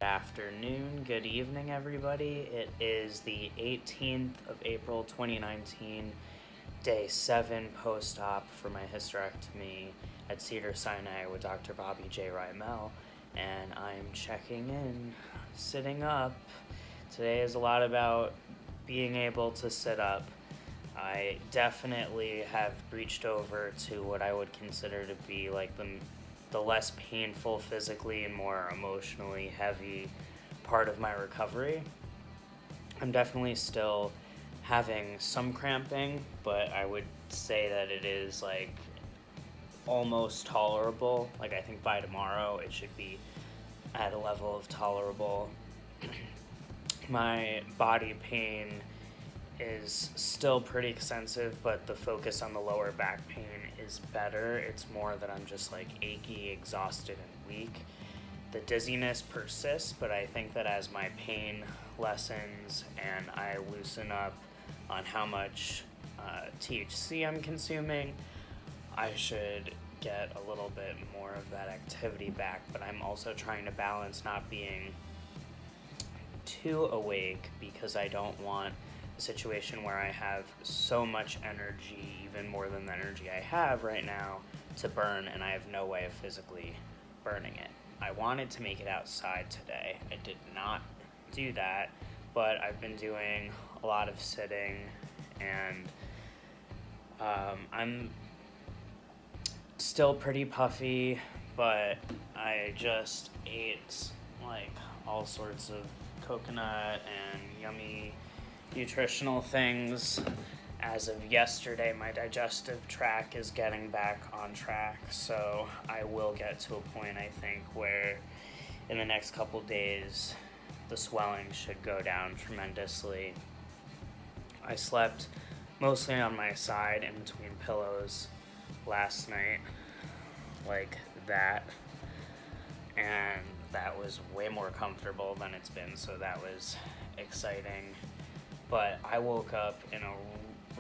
Afternoon, good evening, everybody. It is the 18th of April 2019, day 7 post-op for my hysterectomy at Cedars-Sinai with Dr. Bobby J. Rymel, and I'm checking in, sitting up. Today is a lot about being able to sit up. I definitely have reached over to what I would consider to be like the less painful physically and more emotionally heavy part of my recovery. I'm definitely still having some cramping, but I would say that it is like almost tolerable. Like I think by tomorrow it should be at a level of tolerable. My body pain is still pretty extensive, but the focus on the lower back pain is better. It's more that I'm just like achy, exhausted, and weak. The dizziness persists, but I think that as my pain lessens and I loosen up on how much THC I'm consuming, I should get a little bit more of that activity back. But I'm also trying to balance not being too awake because I don't want a situation where I have so much energy, even more than the energy I have right now, to burn, and I have no way of physically burning it. I wanted to make it outside today. I did not do that, but I've been doing a lot of sitting, and I'm still pretty puffy, but I just ate like all sorts of coconut and yummy nutritional things. As of yesterday, my digestive tract is getting back on track, so I will get to a point, I think, where in the next couple days the swelling should go down tremendously. I slept mostly on my side in between pillows last night, like that, and that was way more comfortable than it's been, so that was exciting. But I woke up in a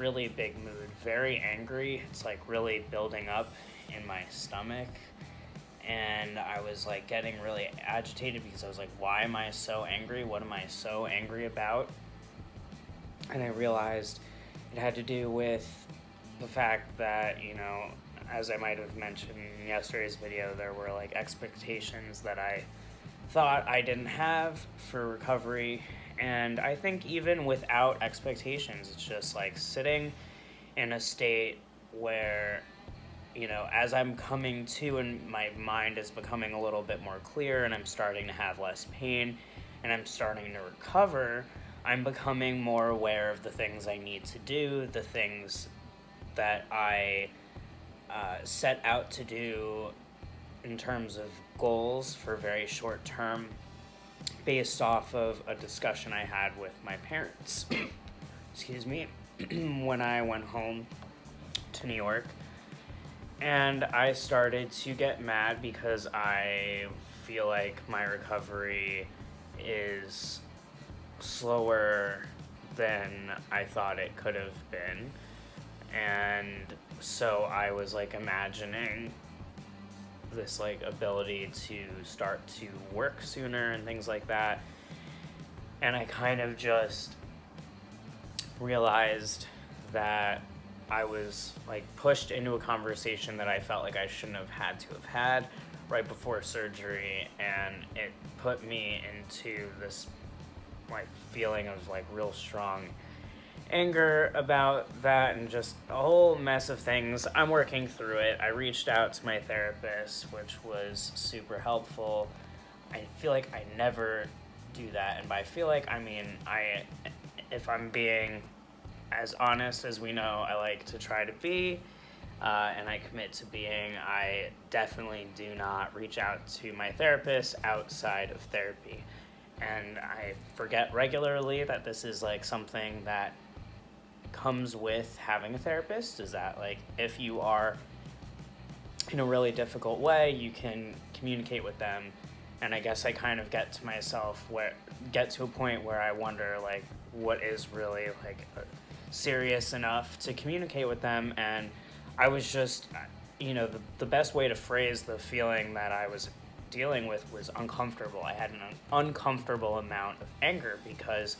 really big mood, very angry. It's like really building up in my stomach, and I was like getting really agitated because I was like, why am I so angry? What am I so angry about? And I realized it had to do with the fact that, you know, as I might have mentioned in yesterday's video, there were like expectations that I thought I didn't have for recovery. And I think even without expectations, it's just like sitting in a state where, you know, as I'm coming to and my mind is becoming a little bit more clear and I'm starting to have less pain and I'm starting to recover, I'm becoming more aware of the things I need to do, the things that I set out to do in terms of goals for very short term, based off of a discussion I had with my parents, excuse me, when I went home to New York. And I started to get mad because I feel like my recovery is slower than I thought it could have been. And so I was like imagining this like ability to start to work sooner and things like that, and I kind of just realized that I was like pushed into a conversation that I felt like I shouldn't have had to have had right before surgery, and it put me into this like feeling of like real strong anger about that and just a whole mess of things. I'm working through it. I reached out to my therapist, which was super helpful. I feel like I never do that, and by feel like I mean if I'm being as honest as we know I like to try to be, and I commit to being, I definitely do not reach out to my therapist outside of therapy. And I forget regularly that this is like something that comes with having a therapist, is that like if you are in a really difficult way, you can communicate with them. And I guess I kind of get to a point where I wonder like what is really like serious enough to communicate with them. And I was just, you know, the best way to phrase the feeling that I was dealing with was uncomfortable. I had an uncomfortable amount of anger because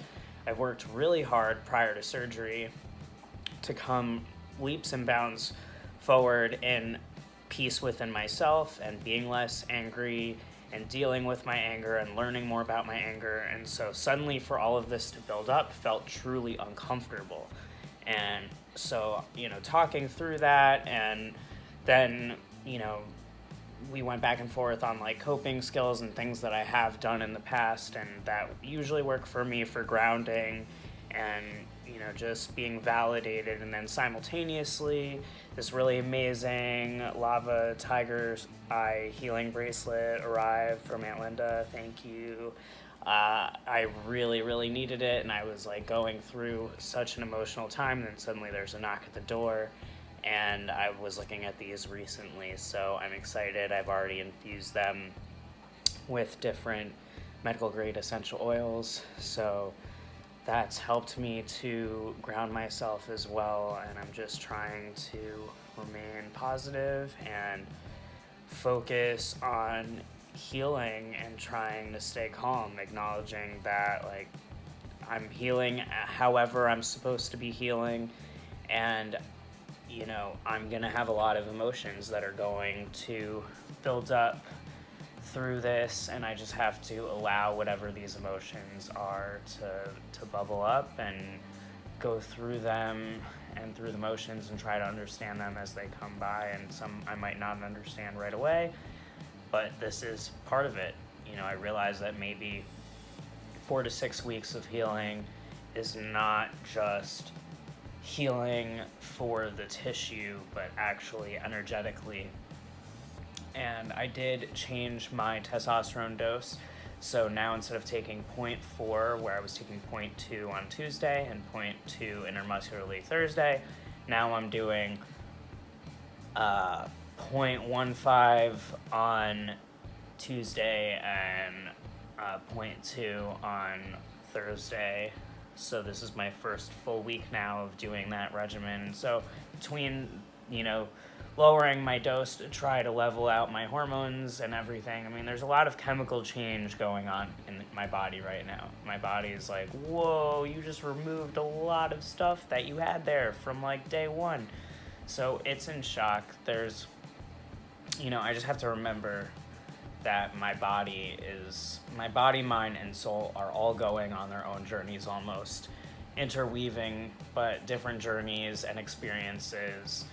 I've worked really hard prior to surgery to come leaps and bounds forward in peace within myself and being less angry and dealing with my anger and learning more about my anger. And so suddenly for all of this to build up felt truly uncomfortable. And so, talking through that, and then, we went back and forth on like coping skills and things that I have done in the past and that usually work for me for grounding and, just being validated. And then simultaneously, this really amazing lava tiger's eye healing bracelet arrived from Aunt Linda. Thank you. I really, really needed it, and I was like going through such an emotional time, and then suddenly there's a knock at the door, and I was looking at these recently, so I'm excited. I've already infused them with different medical grade essential oils, so that's helped me to ground myself as well, and I'm just trying to remain positive and focus on healing and trying to stay calm, acknowledging that like I'm healing however I'm supposed to be healing, and I'm gonna have a lot of emotions that are going to build up through this, and I just have to allow whatever these emotions are to bubble up and go through them and through the motions and try to understand them as they come by. And some I might not understand right away, but this is part of it. I realize that maybe 4 to 6 weeks of healing is not just healing for the tissue, but actually energetically. And I did change my testosterone dose. So now instead of taking 0.4, where I was taking 0.2 on Tuesday and 0.2 intermuscularly Thursday, now I'm doing 0.15 on Tuesday and 0.2 on Thursday. So this is my first full week now of doing that regimen. So between, lowering my dose to try to level out my hormones and everything, there's a lot of chemical change going on in my body right now. My body is like, whoa, you just removed a lot of stuff that you had there from like day one. So it's in shock. There's, I just have to remember that my body, mind, and soul are all going on their own journeys, almost interweaving, but different journeys and experiences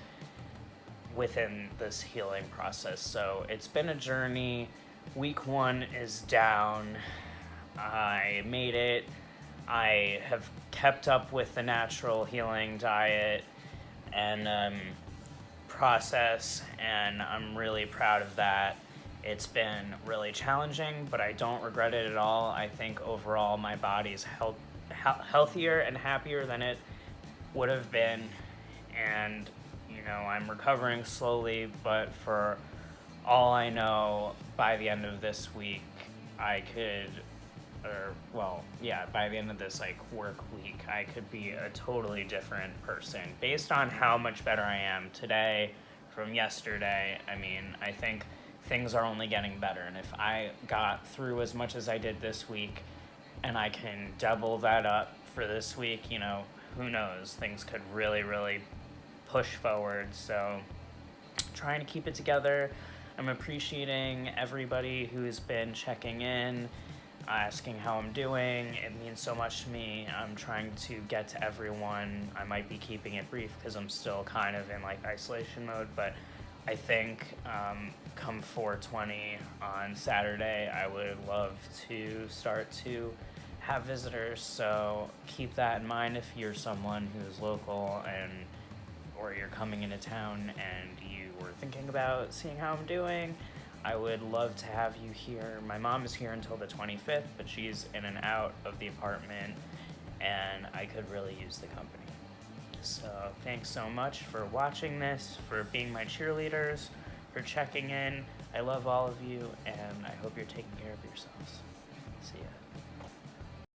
within this healing process. So it's been a journey. Week 1 is down. I made it. I have kept up with the natural healing diet and process, and I'm really proud of that. It's been really challenging, but I don't regret it at all. I think overall my body's healthier and happier than it would have been, and I'm recovering slowly, but for all I know, by the end of this week, by the end of this work week, I could be a totally different person based on how much better I am today from yesterday. I think things are only getting better, and if I got through as much as I did this week, and I can double that up for this week, who knows? Things could really, really push forward. So trying to keep it together. I'm appreciating everybody who's been checking in, asking how I'm doing. It means so much to me. I'm trying to get to everyone. I might be keeping it brief because I'm still kind of in isolation mode, but I think come 4/20 on Saturday, I would love to start to have visitors. So keep that in mind if you're someone who's local or you're coming into town and you were thinking about seeing how I'm doing. I would love to have you here. My mom is here until the 25th, but she's in and out of the apartment, and I could really use the company. So thanks so much for watching this, for being my cheerleaders, for checking in. I love all of you, and I hope you're taking care of yourselves. See ya.